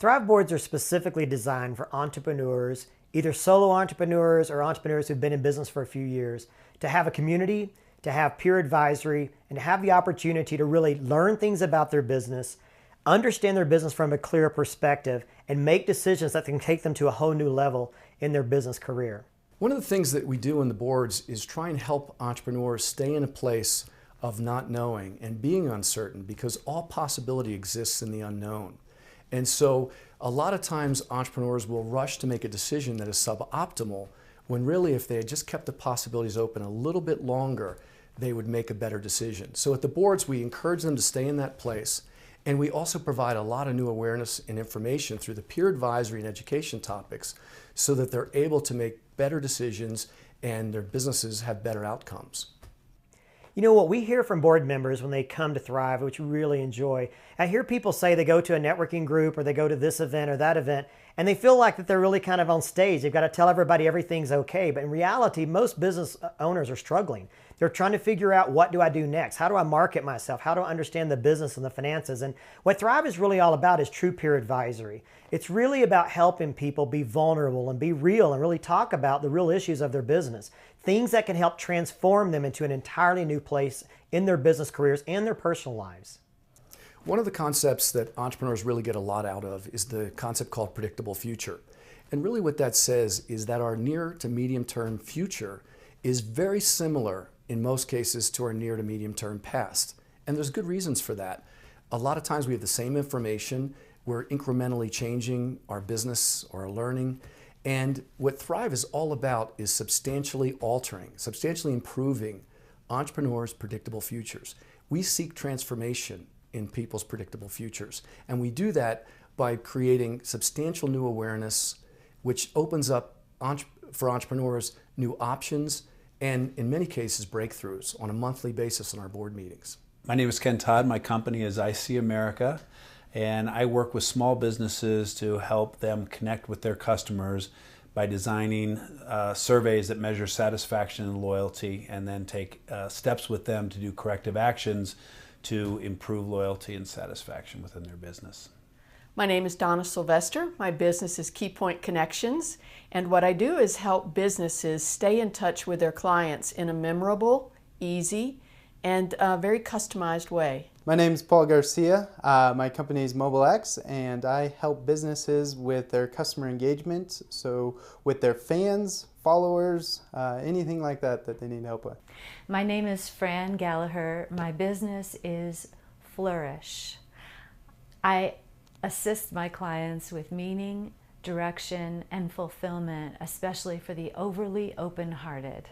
Thrive boards are specifically designed for entrepreneurs, either solo entrepreneurs or entrepreneurs who've been in business for a few years, to have a community, to have peer advisory, and to have the opportunity to really learn things about their business, understand their business from a clear perspective, and make decisions that can take them to a whole new level in their business career. One of the things that we do in the boards is try and help entrepreneurs stay in a place of not knowing and being uncertain, because all possibility exists in the unknown. And so a lot of times entrepreneurs will rush to make a decision that is suboptimal, when really if they had just kept the possibilities open a little bit longer, they would make a better decision. So at the boards, we encourage them to stay in that place. And we also provide a lot of new awareness and information through the peer advisory and education topics, so that they're able to make better decisions and their businesses have better outcomes. You know what we hear from board members when they come to Thrive, which we really enjoy, I hear people say they go to a networking group or they go to this event or that event, and they feel like that they're really kind of on stage. They've got to tell everybody everything's okay. But in reality, most business owners are struggling. They're trying to figure out, what do I do next? How do I market myself? How do I understand the business and the finances? And what Thrive is really all about is true peer advisory. It's really about helping people be vulnerable and be real and really talk about the real issues of their business. Things that can help transform them into an entirely new place in their business careers and their personal lives. One of the concepts that entrepreneurs really get a lot out of is the concept called predictable future. And really what that says is that our near to medium term future is very similar in most cases to our near to medium term past. And there's good reasons for that. A lot of times we have the same information, we're incrementally changing our business or our learning. And what Thrive is all about is substantially altering, substantially improving entrepreneurs' predictable futures. We seek transformation in people's predictable futures. And we do that by creating substantial new awareness, which opens up for entrepreneurs new options and in many cases breakthroughs on a monthly basis in our board meetings. My name is Ken Todd. My company is IC America, and I work with small businesses to help them connect with their customers by designing surveys that measure satisfaction and loyalty, and then take steps with them to do corrective actions to improve loyalty and satisfaction within their business. My name is Donna Sylvester. My business is Key Point Connections, and what I do is help businesses stay in touch with their clients in a memorable, easy, and very customized way. My name is Paul Garcia. My company is MobileX, and I help businesses with their customer engagement, so with their fans, followers, anything like that that they need help with. My name is Fran Gallagher. My business is Flourish. I assist my clients with meaning, direction, and fulfillment, especially for the overly open-hearted.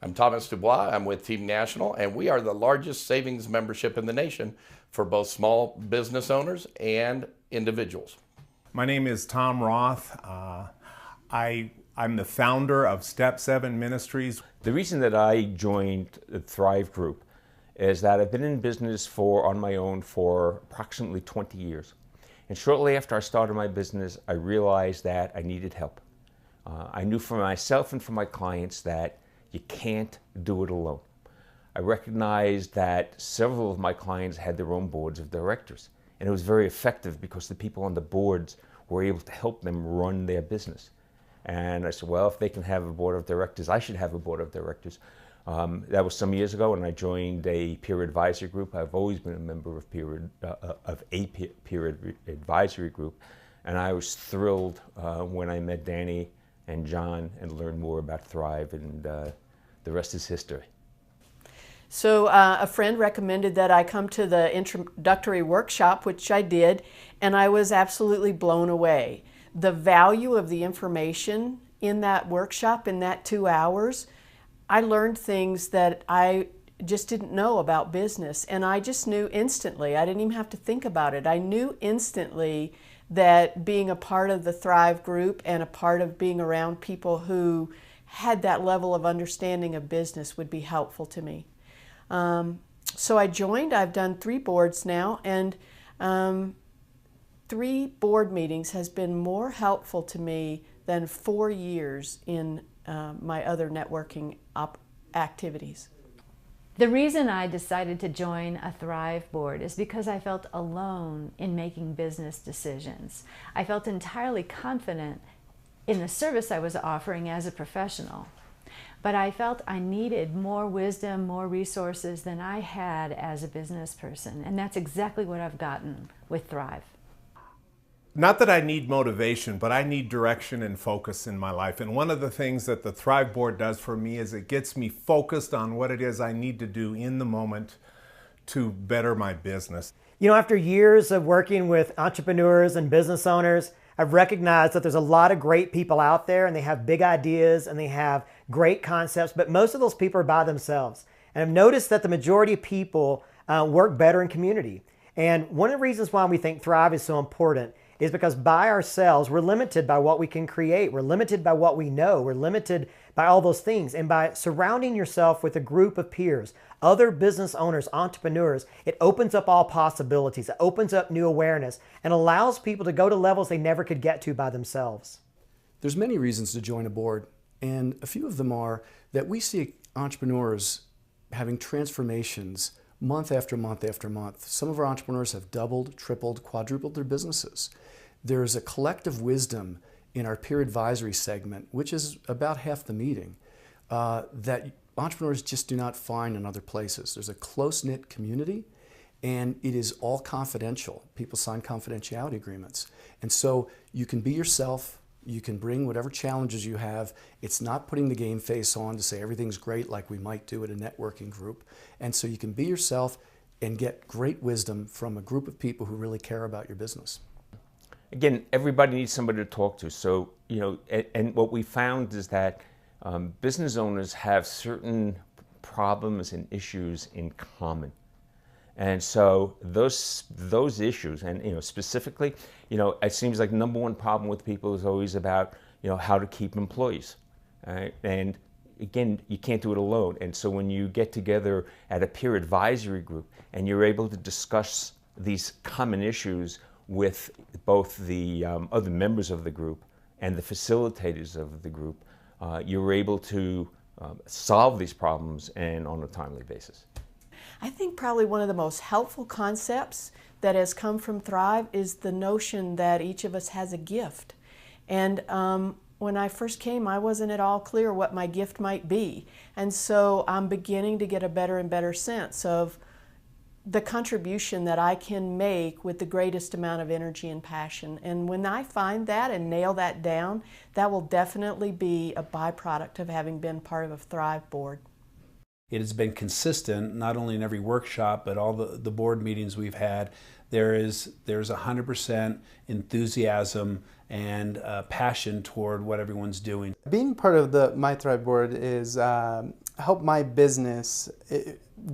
I'm Thomas Dubois. I'm with Team National, and we are the largest savings membership in the nation for both small business owners and individuals. My name is Tom Roth. I'm the founder of Step 7 Ministries. The reason that I joined the Thrive Group is that I've been in business on my own for approximately 20 years. And shortly after I started my business, I realized that I needed help. I knew for myself and for my clients that you can't do it alone. I recognized that several of my clients had their own boards of directors, and it was very effective because the people on the boards were able to help them run their business. And I said, well, if they can have a board of directors, I should have a board of directors. That was some years ago, and I joined a peer advisory group. I've always been a member of a peer advisory group, and I was thrilled when I met Danny and John and learned more about Thrive, and the rest is history. So a friend recommended that I come to the introductory workshop, which I did, and I was absolutely blown away. The value of the information in that workshop, in that 2 hours, I learned things that I just didn't know about business, and I just knew instantly. I didn't even have to think about it. I knew instantly that being a part of the Thrive Group and a part of being around people who had that level of understanding of business would be helpful to me. So I joined. I've done 3 boards now, and 3 board meetings has been more helpful to me than 4 years in my other networking activities. The reason I decided to join a Thrive board is because I felt alone in making business decisions. I felt entirely confident in the service I was offering as a professional, but I felt I needed more wisdom, more resources than I had as a business person, and that's exactly what I've gotten with Thrive. Not that I need motivation, but I need direction and focus in my life. And one of the things that the Thrive Board does for me is it gets me focused on what it is I need to do in the moment to better my business. You know, after years of working with entrepreneurs and business owners, I've recognized that there's a lot of great people out there and they have big ideas and they have great concepts, but most of those people are by themselves. And I've noticed that the majority of people work better in community. And one of the reasons why we think Thrive is so important is because by ourselves, we're limited by what we can create. We're limited by what we know. We're limited by all those things. And by surrounding yourself with a group of peers, other business owners, entrepreneurs, it opens up all possibilities. It opens up new awareness and allows people to go to levels they never could get to by themselves. There's many reasons to join a board, and a few of them are that we see entrepreneurs having transformations month after month after month. Some of our entrepreneurs have doubled, tripled, quadrupled their businesses. There's a collective wisdom in our peer advisory segment, which is about half the meeting, that entrepreneurs just do not find in other places. There's a close-knit community, and it is all confidential. People sign confidentiality agreements. And so you can be yourself. You can bring whatever challenges you have. It's not putting the game face on to say everything's great like we might do at a networking group. And so you can be yourself and get great wisdom from a group of people who really care about your business. Again, everybody needs somebody to talk to. So, you know, and what we found is that business owners have certain problems and issues in common. And so those issues, and, you know, specifically, you know, it seems like the number one problem with people is always about, you know, how to keep employees. Right? And again, you can't do it alone. And so when you get together at a peer advisory group and you're able to discuss these common issues with both the other members of the group and the facilitators of the group, you're able to solve these problems and on a timely basis. I think probably one of the most helpful concepts that has come from Thrive is the notion that each of us has a gift. And when I first came, I wasn't at all clear what my gift might be. And so I'm beginning to get a better and better sense of the contribution that I can make with the greatest amount of energy and passion. And when I find that and nail that down, that will definitely be a byproduct of having been part of a Thrive board. It has been consistent, not only in every workshop, but all the board meetings we've had. There's 100% enthusiasm and passion toward what everyone's doing. Being part of my Thrive board is help my business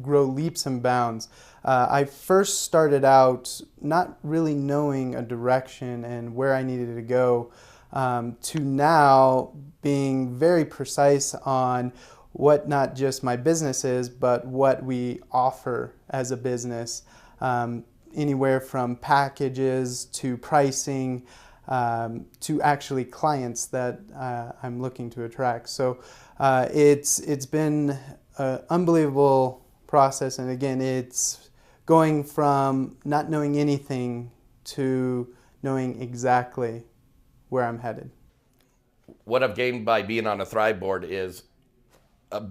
grow leaps and bounds. I first started out not really knowing a direction and where I needed to go, to now being very precise on what not just my business is, but what we offer as a business, anywhere from packages to pricing to actually clients that I'm looking to attract. So it's been an unbelievable process, and again, it's going from not knowing anything to knowing exactly where I'm headed. What I've gained by being on a Thrive board is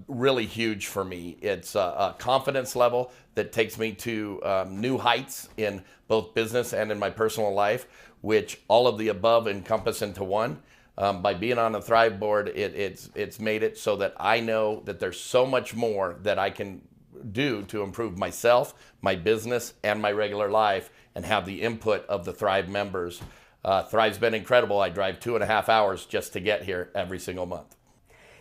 really huge for me. It's a confidence level that takes me to new heights in both business and in my personal life, which all of the above encompass into one. By being on a Thrive board, it's made it so that I know that there's so much more that I can do to improve myself, my business, and my regular life, and have the input of the Thrive members. Thrive's been incredible. I drive 2.5 hours just to get here every single month.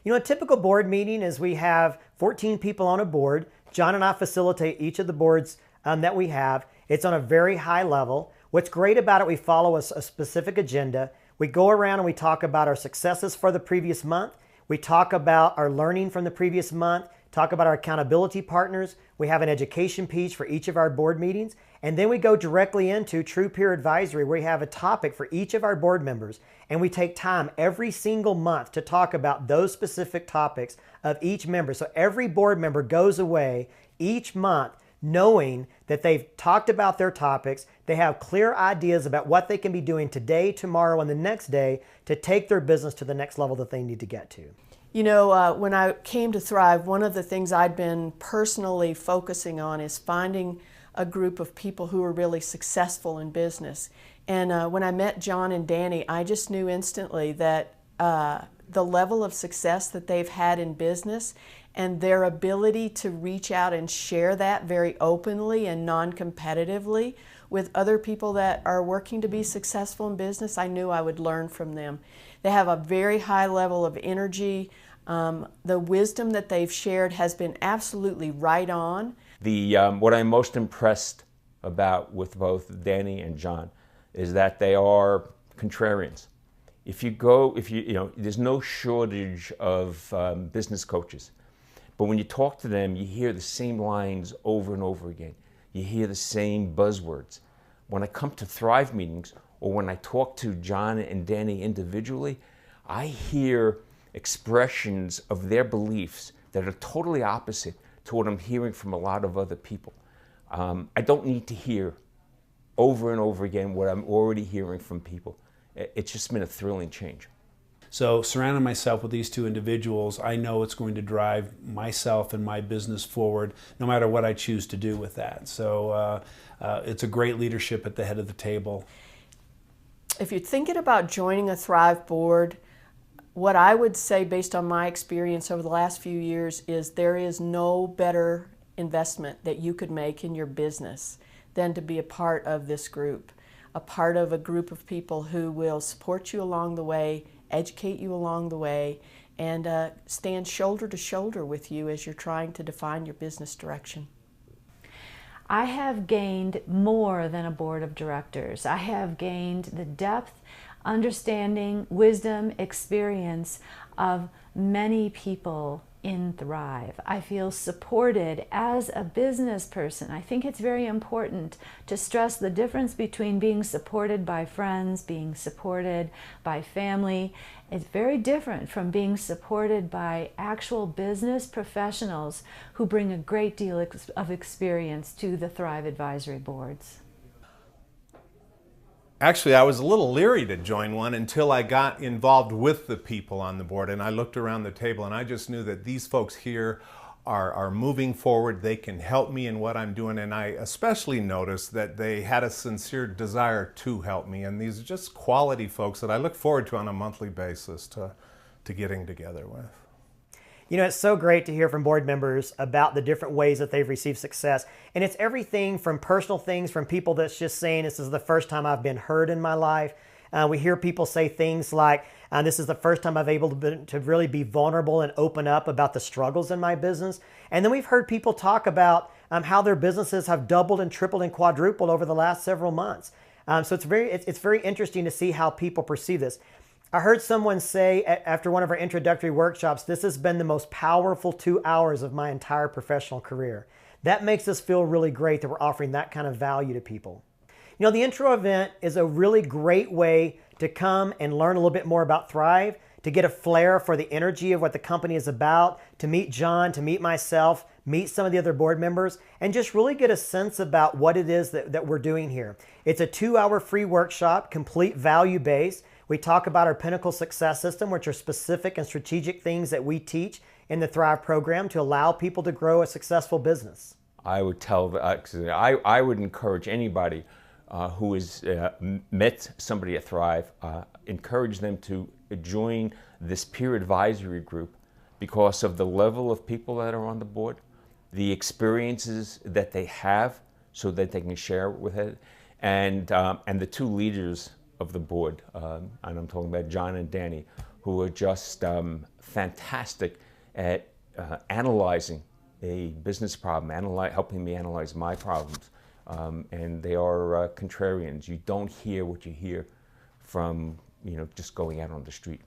You know, a typical board meeting is we have 14 people on a board. John and I facilitate each of the boards that we have. It's on a very high level. What's great about it, we follow a specific agenda. We go around and we talk about our successes for the previous month. We talk about our learning from the previous month, talk about our accountability partners. We have an education piece for each of our board meetings. And then we go directly into True Peer Advisory, where we have a topic for each of our board members. And we take time every single month to talk about those specific topics of each member. So every board member goes away each month knowing that they've talked about their topics, they have clear ideas about what they can be doing today, tomorrow, and the next day to take their business to the next level that they need to get to. You know, when I came to Thrive, one of the things I'd been personally focusing on is finding a group of people who are really successful in business. And when I met John and Danny, I just knew instantly that the level of success that they've had in business and their ability to reach out and share that very openly and non-competitively with other people that are working to be successful in business, I knew I would learn from them. They have a very high level of energy. The wisdom that they've shared has been absolutely right on. What I'm most impressed about with both Danny and John is that they are contrarians. There's no shortage of business coaches. But when you talk to them, you hear the same lines over and over again. You hear the same buzzwords. When I come to Thrive meetings, or when I talk to John and Danny individually, I hear expressions of their beliefs that are totally opposite to what I'm hearing from a lot of other people. I don't need to hear over and over again what I'm already hearing from people. It's just been a thrilling change. So surrounding myself with these two individuals, I know it's going to drive myself and my business forward no matter what I choose to do with that. So it's a great leadership at the head of the table. If you're thinking about joining a Thrive board, what I would say based on my experience over the last few years is there is no better investment that you could make in your business than to be a part of this group, a part of a group of people who will support you along the way, educate you along the way, and stand shoulder to shoulder with you as you're trying to define your business direction. I have gained more than a board of directors. I have gained the depth, understanding, wisdom, experience of many people in Thrive. I feel supported as a business person. I think it's very important to stress the difference between being supported by friends, being supported by family. It's very different from being supported by actual business professionals who bring a great deal of experience to the Thrive advisory boards. Actually, I was a little leery to join one until I got involved with the people on the board, and I looked around the table and I just knew that these folks here are moving forward. They can help me in what I'm doing, and I especially noticed that they had a sincere desire to help me, and these are just quality folks that I look forward to on a monthly basis to getting together with. You know, it's so great to hear from board members about the different ways that they've received success. And it's everything from personal things, from people that's just saying, this is the first time I've been heard in my life. We hear people say things like, this is the first time I've able to really be vulnerable and open up about the struggles in my business. And then we've heard people talk about how their businesses have doubled and tripled and quadrupled over the last several months. So it's very interesting to see how people perceive this. I heard someone say after one of our introductory workshops, this has been the most powerful 2 hours of my entire professional career. That makes us feel really great that we're offering that kind of value to people. You know, the intro event is a really great way to come and learn a little bit more about Thrive, to get a flair for the energy of what the company is about, to meet John, to meet myself, meet some of the other board members, and just really get a sense about what it is that we're doing here. It's a 2-hour free workshop, complete value-based. We talk about our Pinnacle Success System, which are specific and strategic things that we teach in the Thrive program to allow people to grow a successful business. I would I would encourage anybody who has met somebody at Thrive, encourage them to join this peer advisory group because of the level of people that are on the board, the experiences that they have so that they can share with it, and the two leaders of the board, and I'm talking about John and Danny, who are just fantastic at analyzing a business problem, helping me analyze my problems. And they are contrarians. You don't hear what you hear from just going out on the street.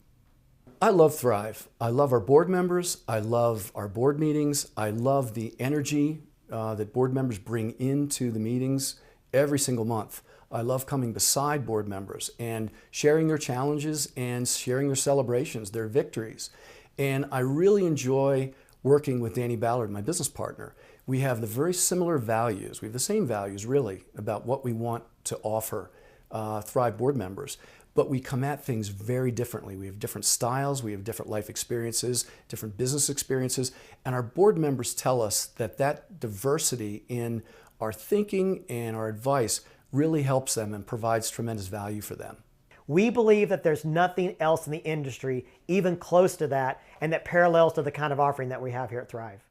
I love Thrive. I love our board members. I love our board meetings. I love the energy that board members bring into the meetings every single month. I love coming beside board members and sharing their challenges and sharing their celebrations, their victories. And I really enjoy working with Danny Ballard, my business partner. We have the very similar values. We have the same values, really, about what we want to offer Thrive board members. But we come at things very differently. We have different styles, we have different life experiences, different business experiences, and our board members tell us that that diversity in our thinking and our advice really helps them and provides tremendous value for them. We believe that there's nothing else in the industry even close to that and that parallels to the kind of offering that we have here at Thrive.